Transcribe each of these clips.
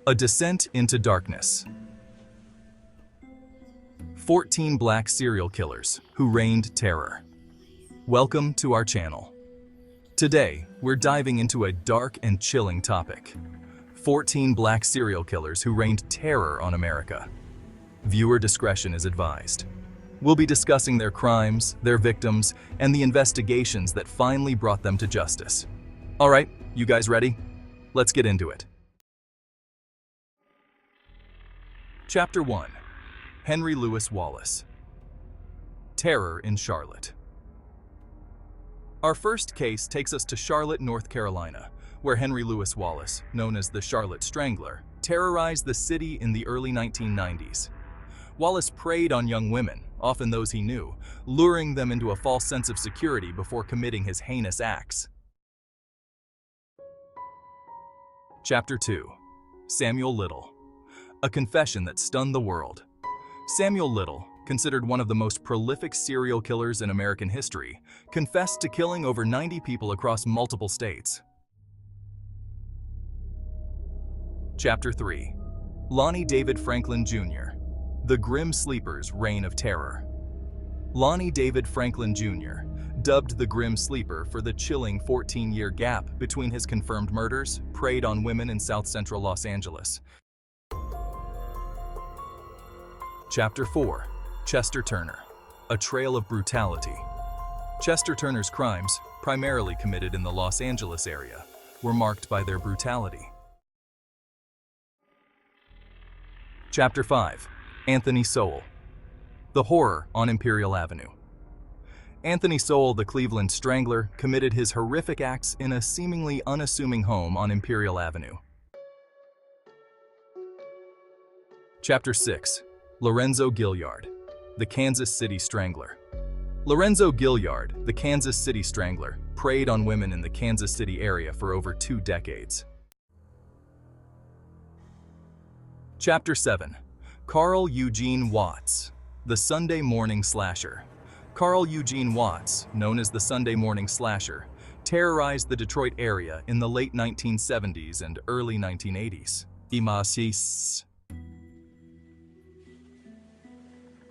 A Descent into Darkness. 14 Black Serial Killers Who Reigned Terror. Welcome to our channel. Today, we're diving into a dark and chilling topic. 14 Black Serial Killers Who Reigned Terror on America. Viewer discretion is advised. We'll be discussing their crimes, their victims, and the investigations that finally brought them to justice. All right, you guys ready? Let's get into it. Chapter 1. Henry Louis Wallace. Terror in Charlotte. Our first case takes us to Charlotte, North Carolina, where Henry Louis Wallace, known as the Charlotte Strangler, terrorized the city in the early 1990s. Wallace preyed on young women, often those he knew, luring them into a false sense of security before committing his heinous acts. Chapter 2. Samuel Little. A confession that stunned the world. Samuel Little, considered one of the most prolific serial killers in American history, confessed to killing over 90 people across multiple states. Chapter 3. Lonnie David Franklin Jr. The Grim Sleeper's Reign of Terror. Lonnie David Franklin Jr., dubbed the Grim Sleeper for the chilling 14-year gap between his confirmed murders, preyed on women in South Central Los Angeles. Chapter 4. Chester Turner. A Trail of Brutality. Chester Turner's crimes, primarily committed in the Los Angeles area, were marked by their brutality. Chapter 5. Anthony Sowell. The Horror on Imperial Avenue. Anthony Sowell, the Cleveland Strangler, committed his horrific acts in a seemingly unassuming home on Imperial Avenue. Chapter 6. Lorenzo Gilliard. The Kansas City Strangler. Lorenzo Gilliard, the Kansas City Strangler, preyed on women in the Kansas City area for over 2 decades. Chapter 7. Carl Eugene Watts. The Sunday Morning Slasher. Carl Eugene Watts, known as the Sunday Morning Slasher, terrorized the Detroit area in the late 1970s and early 1980s.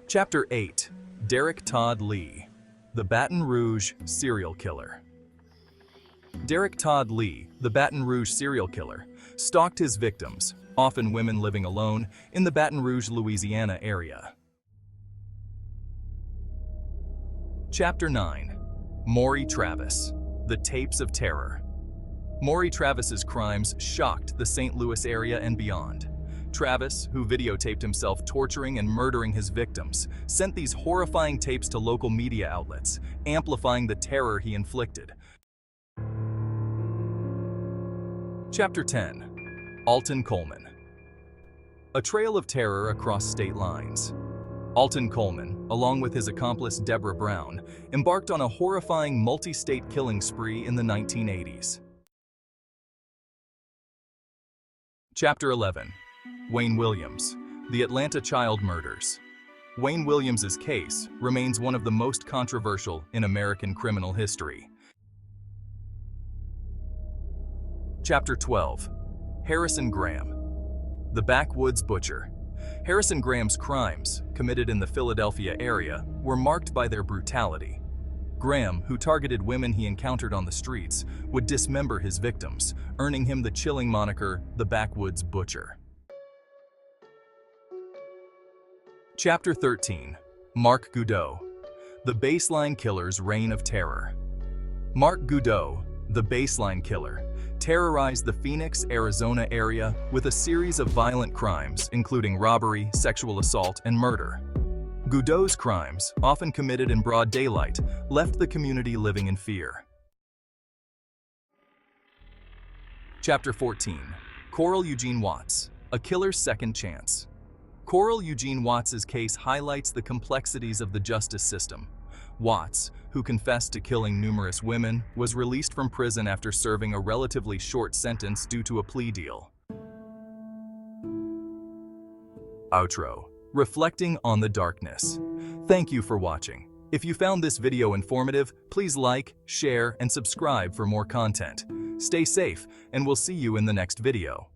Chapter 8. Derek Todd Lee. The Baton Rouge Serial Killer. Derek Todd Lee, the Baton Rouge serial killer, stalked his victims, often women living alone, in the Baton Rouge, Louisiana area. Chapter 9. Maury Travis. The Tapes of Terror. Maury Travis's crimes shocked the St. Louis area and beyond. Travis, who videotaped himself torturing and murdering his victims, sent these horrifying tapes to local media outlets, amplifying the terror he inflicted. Chapter 10. Alton Coleman. A trail of terror across state lines. Alton Coleman, along with his accomplice Deborah Brown, embarked on a horrifying multi-state killing spree in the 1980s. Chapter 11. Wayne Williams. The Atlanta Child Murders. Wayne Williams's case remains one of the most controversial in American criminal history. Chapter 12. Harrison Graham. The Backwoods Butcher. Harrison Graham's crimes, committed in the Philadelphia area, were marked by their brutality. Graham, who targeted women he encountered on the streets, would dismember his victims, earning him the chilling moniker, the Backwoods Butcher. Chapter 13. Mark Goudeau. The Baseline Killer's Reign of Terror. Mark Goudeau, the Baseline Killer, terrorized the Phoenix, Arizona area with a series of violent crimes, including robbery, sexual assault, and murder. Goudeau's crimes, often committed in broad daylight, left the community living in fear. Chapter 14. Coral Eugene Watts. A Killer's Second Chance. Coral Eugene Watts's case highlights the complexities of the justice system. Watts, who confessed to killing numerous women, was released from prison after serving a relatively short sentence due to a plea deal. Outro. Reflecting on the darkness. Thank you for watching. If you found this video informative, please like, share, and subscribe for more content. Stay safe, and we'll see you in the next video.